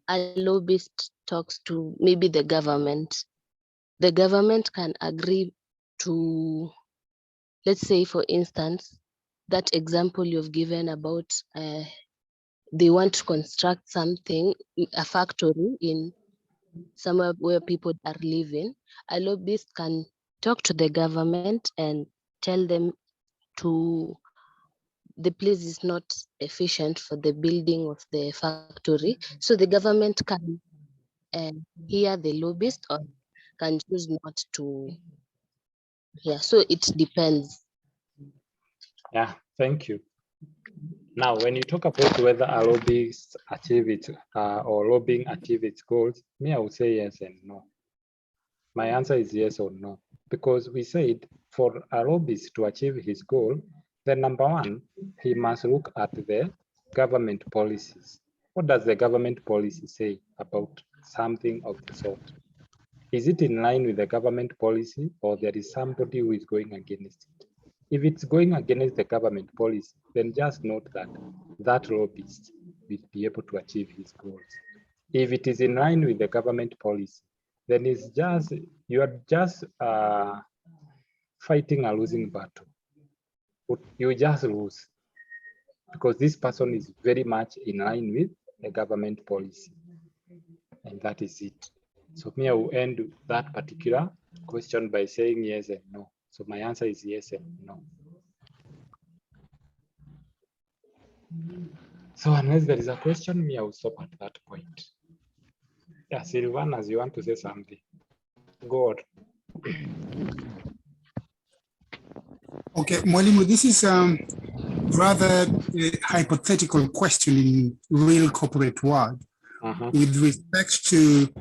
S5: a lobbyist talks to maybe the government can agree to, let's say for instance, that example you've given about they want to construct something, a factory in somewhere where people are living. A lobbyist can talk to the government and tell them the place is not efficient for the building of the factory. So the government can hear the lobbyist or can choose not to hear. So it depends.
S1: Yeah, thank you. Now, when you talk about whether a lobbyist achieve it or lobbying achieve its goals, me, I would say yes and no. My answer is yes or no, because we said for a lobbyist to achieve his goal, then number one, he must look at the government policies What does the government policy say about something of the sort? Is it in line with the government policy, or there is somebody who is going against it? If it's going against the government policy, then just note that that lobbyist will be able to achieve his goals. If it is in line with the government policy, then it's just, you are just fighting a losing battle. You just lose, because this person is very much in line with the government policy. And that is it. So me, I will end that particular question by saying yes and no. So my answer is yes and no. So unless there is a question, me, I will stop at that point. Yeah, Silvanas, you want to say something? Go on.
S2: Okay, Mwalimu, this is rather a hypothetical question in real corporate world with respect to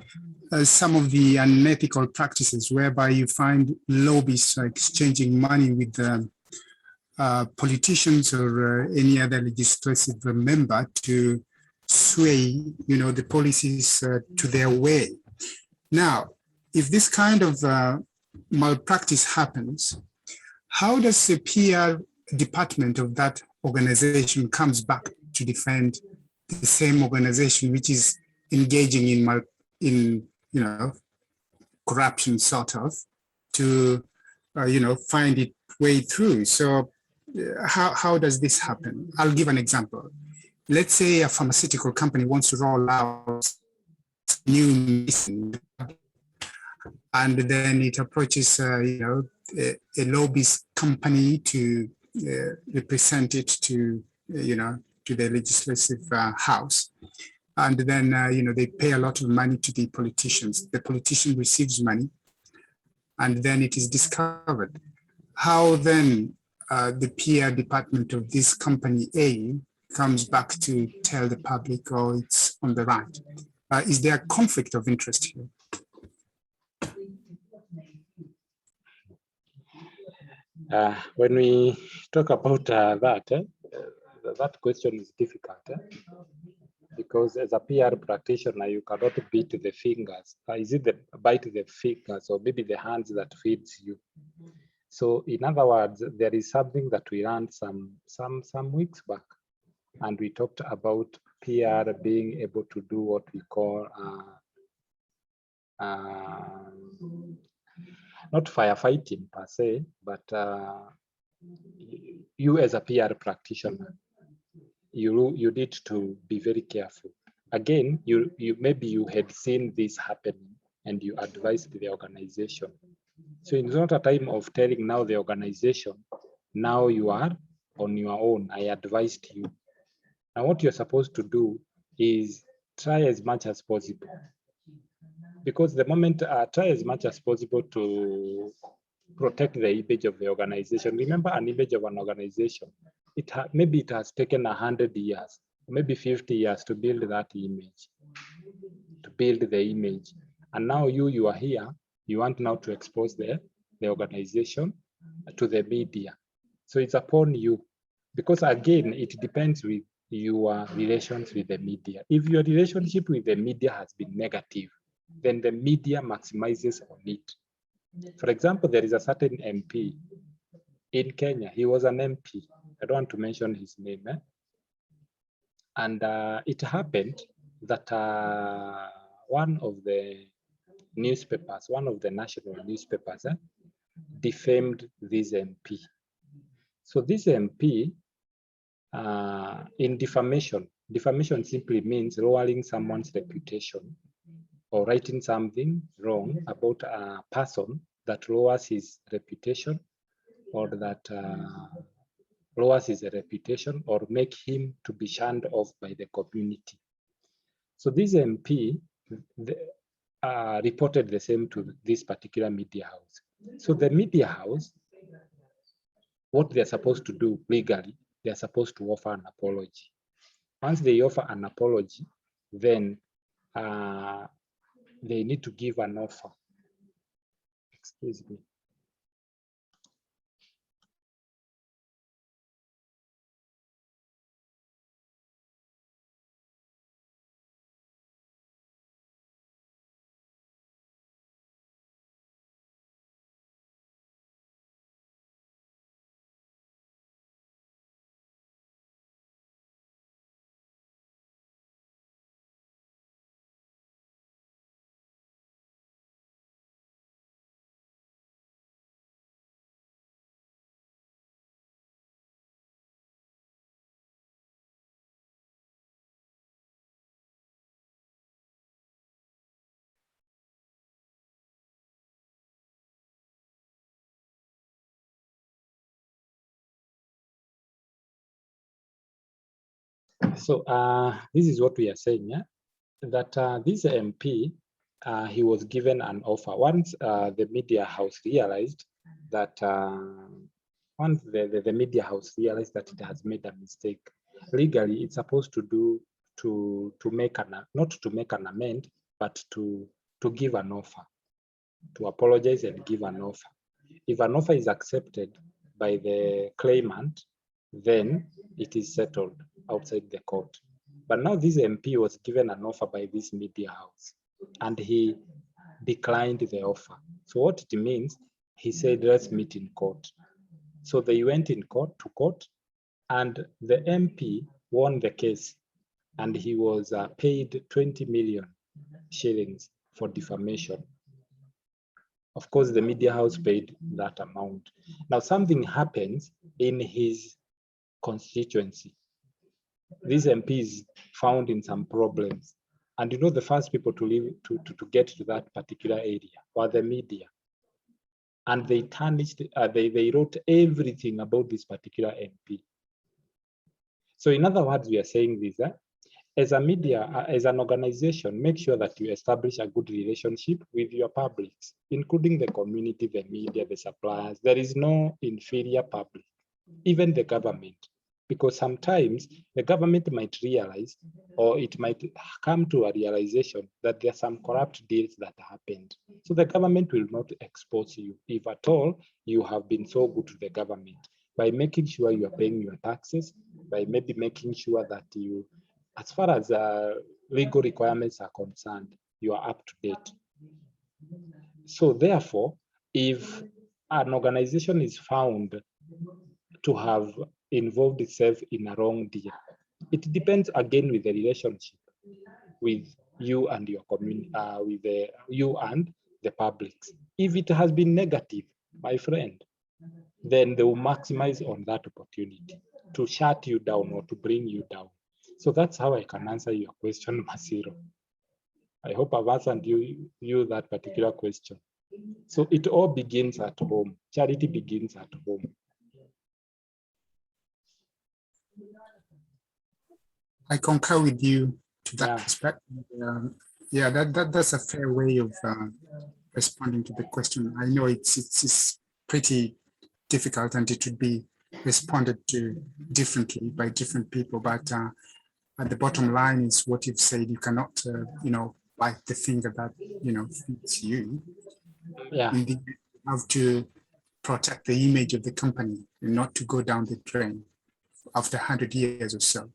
S2: some of the unethical practices whereby you find lobbyists exchanging money with politicians or any other legislative member to sway, the policies to their way. Now, if this kind of malpractice happens, how does the PR department of that organization comes back to defend the same organization which is engaging in corruption, sort of, to find its way through? So how does this happen? I'll give an example. Let's say a pharmaceutical company wants to roll out new medicine, and then it approaches a lobbyist company to represent it to to the legislative house, and then they pay a lot of money to the politicians. The politician receives money, and then it is discovered. How then the PR department of this company A comes back to tell the public, oh, it's on the right? Is there a conflict of interest here?
S1: When we talk about that question is difficult, because as a PR practitioner, you cannot beat the fingers. Is it bite the fingers, or maybe the hands that feeds you? So in other words, there is something that we learned some weeks back, and we talked about PR being able to do what we call not firefighting per se, but you as a PR practitioner, you need to be very careful. Again, you maybe you had seen this happening and you advised the organization. So it's not a time of telling now the organization, now you are on your own, I advised you. Now what you're supposed to do is try as much as possible. Because the moment, try as much as possible to protect the image of the organization. Remember, an image of an organization, maybe it has taken 100 years, maybe 50 years to build that image, to build the image. And now you are here, you want now to expose the organization to the media. So it's upon you, because again, it depends with your relations with the media. If your relationship with the media has been negative, then the media maximizes on it. For example, there is a certain MP in Kenya. He was an MP. I don't want to mention his name. And it happened that one of the newspapers, one of the national newspapers, defamed this MP. So this MP, in defamation simply means lowering someone's reputation or writing something wrong about a person that lowers his reputation, or that lowers his reputation or make him to be shunned off by the community. So this MP reported the same to this particular media house. So the media house, what they're supposed to do legally, they're supposed to offer an apology. Once they offer an apology, then they need to give an offer. Excuse me. So this is what we are saying, yeah? That this MP, he was given an offer. Once the media house realized that, once the media house realized that it has made a mistake, legally it's supposed to do, to make an, not to make an amend, but to give an offer, to apologize and give an offer. If an offer is accepted by the claimant, then it is settled outside the court. But now this MP was given an offer by this media house and he declined the offer. So what it means, he said, let's meet in court. So they went in court, to court, and the MP won the case and he was paid 20 million shillings for defamation. Of course, the media house paid that amount. Now, something happens in his constituency. This MP is found in some problems. And you know, the first people to leave, to get to that particular area were the media. And they tarnished, they wrote everything about this particular MP. So in other words, we are saying this, as a media, as an organization, make sure that you establish a good relationship with your publics, including the community, the media, the suppliers. There is no inferior public, even the government, because sometimes the government might realize, or it might come to a realization that there are some corrupt deals that happened. So the government will not expose you, if at all you have been so good to the government, by making sure you are paying your taxes, by maybe making sure that you, as far as legal requirements are concerned, you are up to date. So therefore, if an organization is found to have involved itself in a wrong deal, it depends again with the relationship with you and your community, with you and the public. If it has been negative, my friend, then they will maximize on that opportunity to shut you down or to bring you down. So that's how I can answer your question, Masiro. I hope I've answered you that particular question. So it all begins at home. Charity begins at home.
S2: I concur with you to that
S1: Yeah.
S2: respect. Yeah, that's a fair way of responding to the question. I know it's pretty difficult and it would be responded to differently by different people, but at the bottom line is what you've said. You cannot, bite the finger that fits you.
S1: Yeah.
S2: Indeed, you have to protect the image of the company and not to go down the drain after 100 years or so.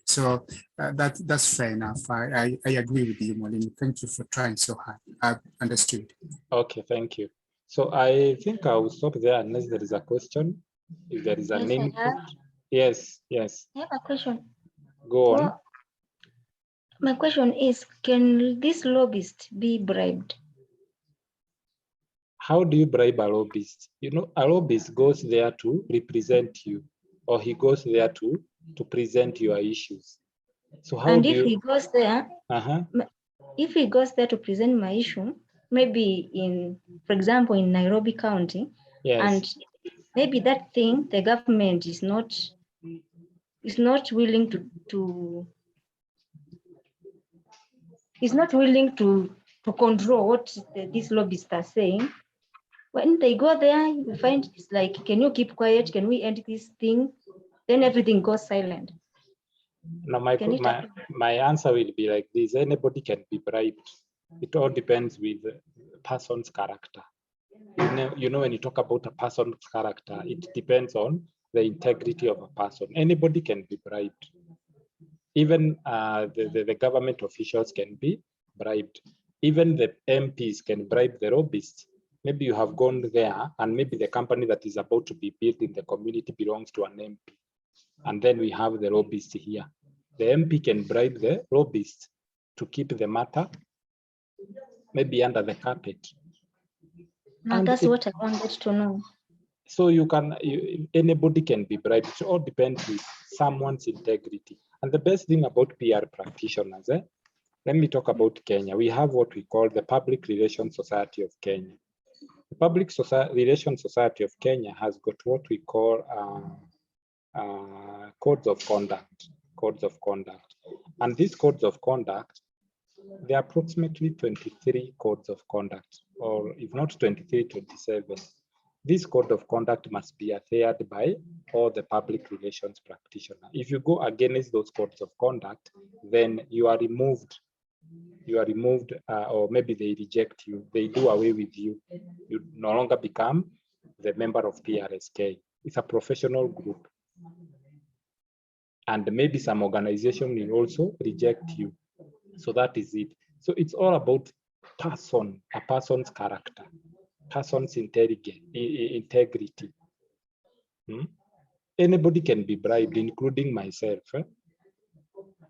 S2: So that's fair enough. I agree with you, Molini. Thank you for trying so hard. I've understood.
S1: Okay, thank you. So I think I will stop there unless there is a question. If there is an
S6: Yes, I
S1: input.
S6: have.
S1: Yes, yes.
S6: I have a question.
S1: Go on.
S6: Well, my question is, can this lobbyist be bribed?
S1: How do you bribe a lobbyist? You know, a lobbyist goes there to represent you, or he goes there to present your issues. So how
S6: And
S1: do
S6: if
S1: you?
S6: he goes there, if he goes there to present my issue, maybe in, for example, in Nairobi County,
S1: Yes.
S6: and maybe that thing the government is not willing to control what these lobbyists are saying. When they go there, you find it's like, can you keep quiet? Can we end this thing? Then everything goes silent.
S1: Now my answer will be like this: anybody can be bribed. It all depends with the person's character. You know, when you talk about a person's character, it depends on the integrity of a person. Anybody can be bribed. Even the government officials can be bribed. Even the MPs can bribe the lobbyists. Maybe you have gone there and maybe the company that is about to be built in the community belongs to an MP. And then we have the lobbyist here. The MP can bribe the lobbyist to keep the matter maybe under the carpet.
S6: Now that's what I wanted to know.
S1: So anybody can be bribed. It all depends with someone's integrity. And the best thing about PR practitioners, let me talk about Kenya. We have what we call the Public Relations Society of Kenya. The Public Relations Society of Kenya has got what we call codes of conduct. codes of conduct. And these codes of conduct, there are approximately 23 codes of conduct, or if not 23, 27. This code of conduct must be adhered by all the public relations practitioners. If you go against those codes of conduct, then you are removed. You are removed, or maybe they reject you. They do away with you. You no longer become the member of PRSK. It's a professional group. And maybe some organization will also reject you. So that is it. So it's all about a person's character, person's integrity. Anybody can be bribed, including myself,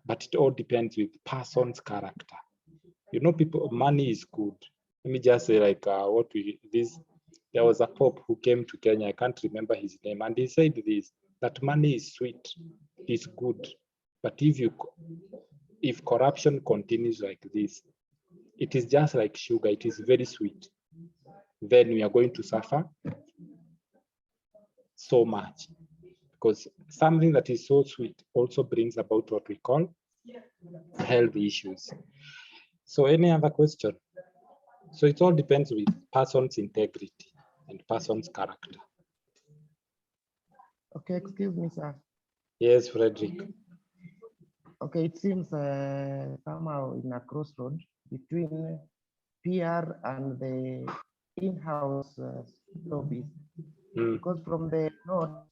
S1: but it all depends with person's character. You know, people, money is good. Let me just say, like there was a pope who came to Kenya, I can't remember his name, and he said this, that money is sweet, it's good, but if corruption continues like this, it is just like sugar, it is very sweet, then we are going to suffer so much, because something that is so sweet also brings about what we call health issues. So any other question? So it all depends with person's integrity and person's character.
S7: Okay, excuse me, sir.
S1: Yes, Frederick.
S7: Okay, it seems somehow in a crossroad between PR and the in-house lobbies. Because from the note,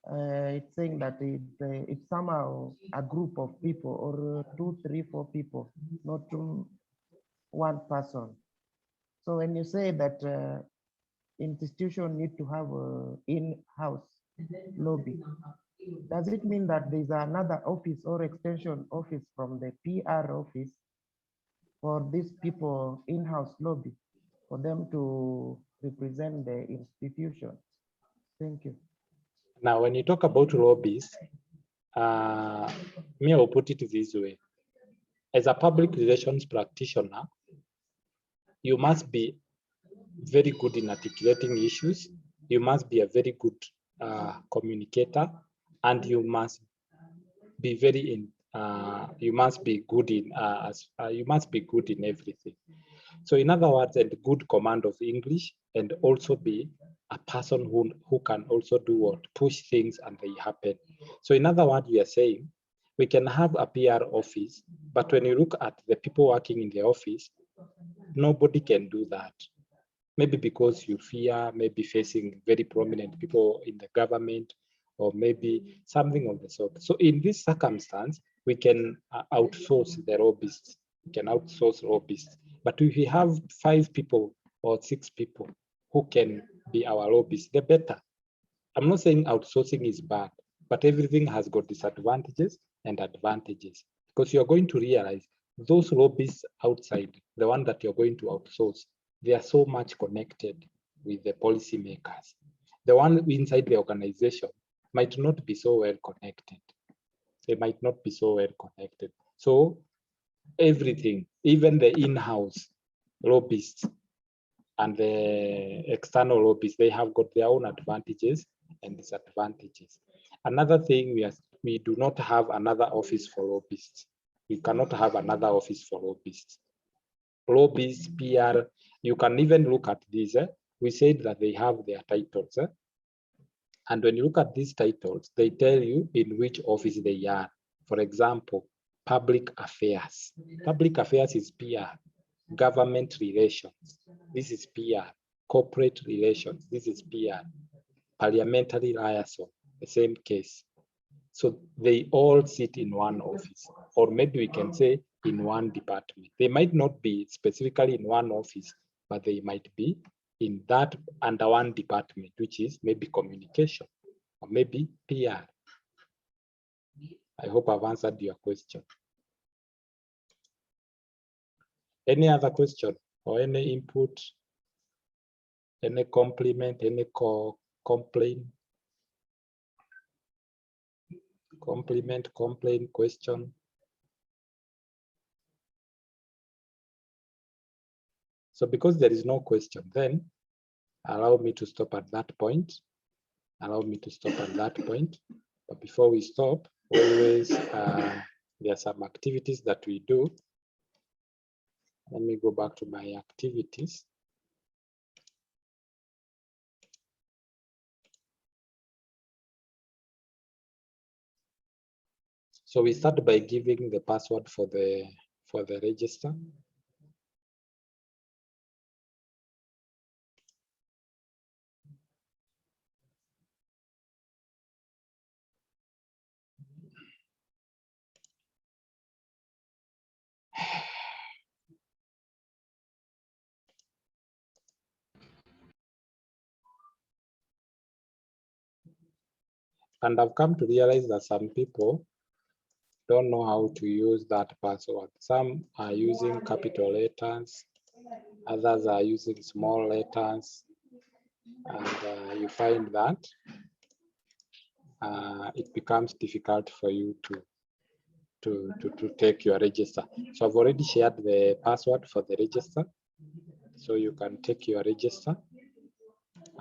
S7: it's saying that it's somehow a group of people, or 2, 3, 4 people, not one person. So when you say that institution need to have an in-house lobby, does it mean that there's another office or extension office from the PR office for these people in-house lobby, for them to represent the institution? Thank you.
S1: Now, when you talk about lobbies, me, I'll put it this way. As a public relations practitioner, you must be very good in articulating issues. You must be a very good communicator, and you must be you must be good in everything. So in other words, and good command of English, and also be a person who can also do what? Push things and they happen. So in other words, we are saying we can have a PR office, but when you look at the people working in the office, nobody can do that. Maybe because you fear maybe facing very prominent people in the government, or maybe something of the sort. So in this circumstance, we can outsource the lobbyists. We can outsource lobbyists. But if we have 5 people or 6 people who can be our lobbyists, the better. I'm not saying outsourcing is bad, but everything has got disadvantages and advantages, because you're going to realize those lobbyists outside, the one that you're going to outsource, they are so much connected with the policymakers. The one inside the organization might not be so well connected. They might not be so well connected. So everything, even the in-house lobbyists and the external lobbyists, they have got their own advantages and disadvantages. Another thing, we do not have another office for lobbyists. We cannot have another office for lobbyists. Lobbyists, PR, you can even look at these. We said that they have their titles. And when you look at these titles, they tell you in which office they are. For example, public affairs. Public affairs is PR. Government relations, this is PR. Corporate relations, this is PR. Parliamentary liaison, the same case. So they all sit in one office, or maybe we can say in one department. They might not be specifically in one office, but they might be in that under one department, which is maybe communication or maybe PR. I hope I've answered your question. Any other question or any input, any compliment, any complaint? Compliment, complaint, question? So because there is no question, then allow me to stop at that point. Allow me to stop at that point. But before we stop, always there are some activities that we do. Let me go back to my activities. So we start by giving the password for the register. And I've come to realize that some people don't know how to use that password. Some are using capital letters, others are using small letters, and you find that it becomes difficult for you to take your register. So I've already shared the password for the register, so you can take your register.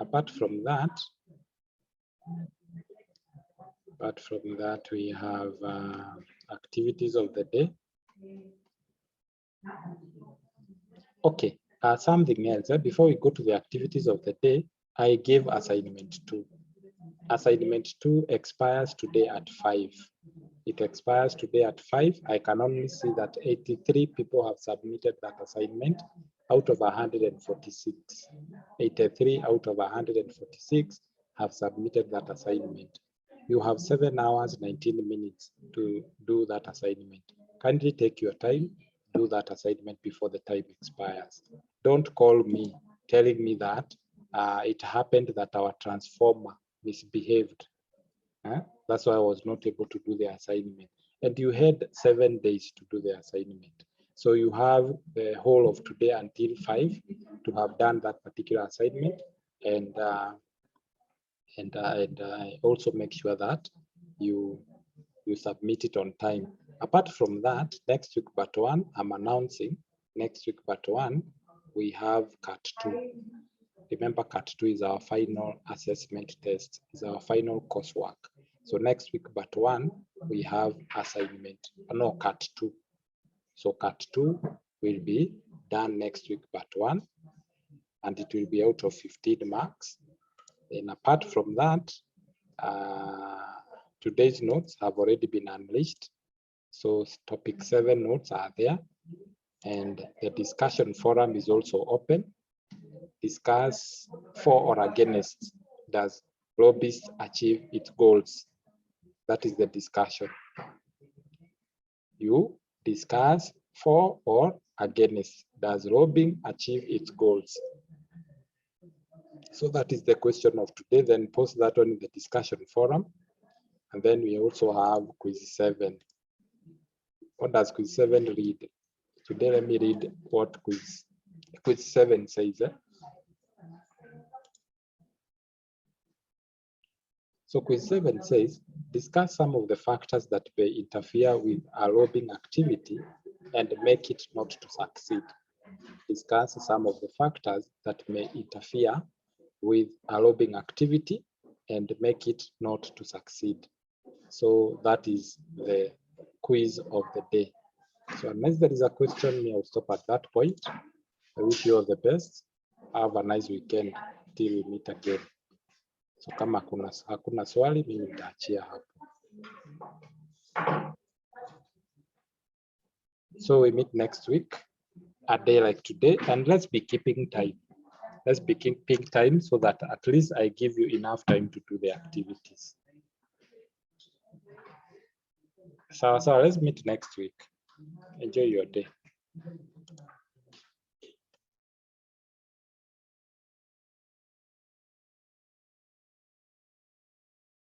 S1: Apart from that, we have activities of the day. Okay, something else. Before we go to the activities of the day, I gave assignment 2. Assignment 2 expires today at 5. It expires today at 5. I can only see that 83 people have submitted that assignment out of 146. 83 out of 146 have submitted that assignment. You have 7 hours, 19 minutes to do that assignment. Kindly take your time, do that assignment before the time expires. Don't call me telling me that it happened that our transformer misbehaved. That's why I was not able to do the assignment. And you had 7 days to do the assignment. So you have the whole of today until 5 to have done that particular assignment, and also make sure that you submit it on time. Apart from that, next week part 1, I'm announcing next week part 1, we have CAT 2. Remember, CAT 2 is our final assessment test, is our final coursework. So next week part 1, we have assignment, no, CAT 2. So CAT 2 will be done next week part 1, and it will be out of 15 marks. And apart from that, today's notes have already been unleashed. So topic 7 notes are there, and the discussion forum is also open. Discuss for or against, does lobbyist achieve its goals? That is the discussion. You discuss for or against, does lobbying achieve its goals? So that is the question of today. Then post that on the discussion forum. And then we also have quiz 7. What does quiz 7 read? Today, let me read what quiz 7 says. So quiz 7 says, discuss some of the factors that may interfere with a lobbying activity and make it not to succeed. Discuss some of the factors that may interfere with a lobbying activity and make it not to succeed. So that is the quiz of the day. So unless there is a question, I'll stop at that point. I wish you all the best. Have a nice weekend till we meet again. So kama hakuna swali, mimi nitaachia hapo. So we meet next week, a day like today, and let's be keeping time. Let's be keeping time so that at least I give you enough time to do the activities. So let's meet next week. Enjoy your day.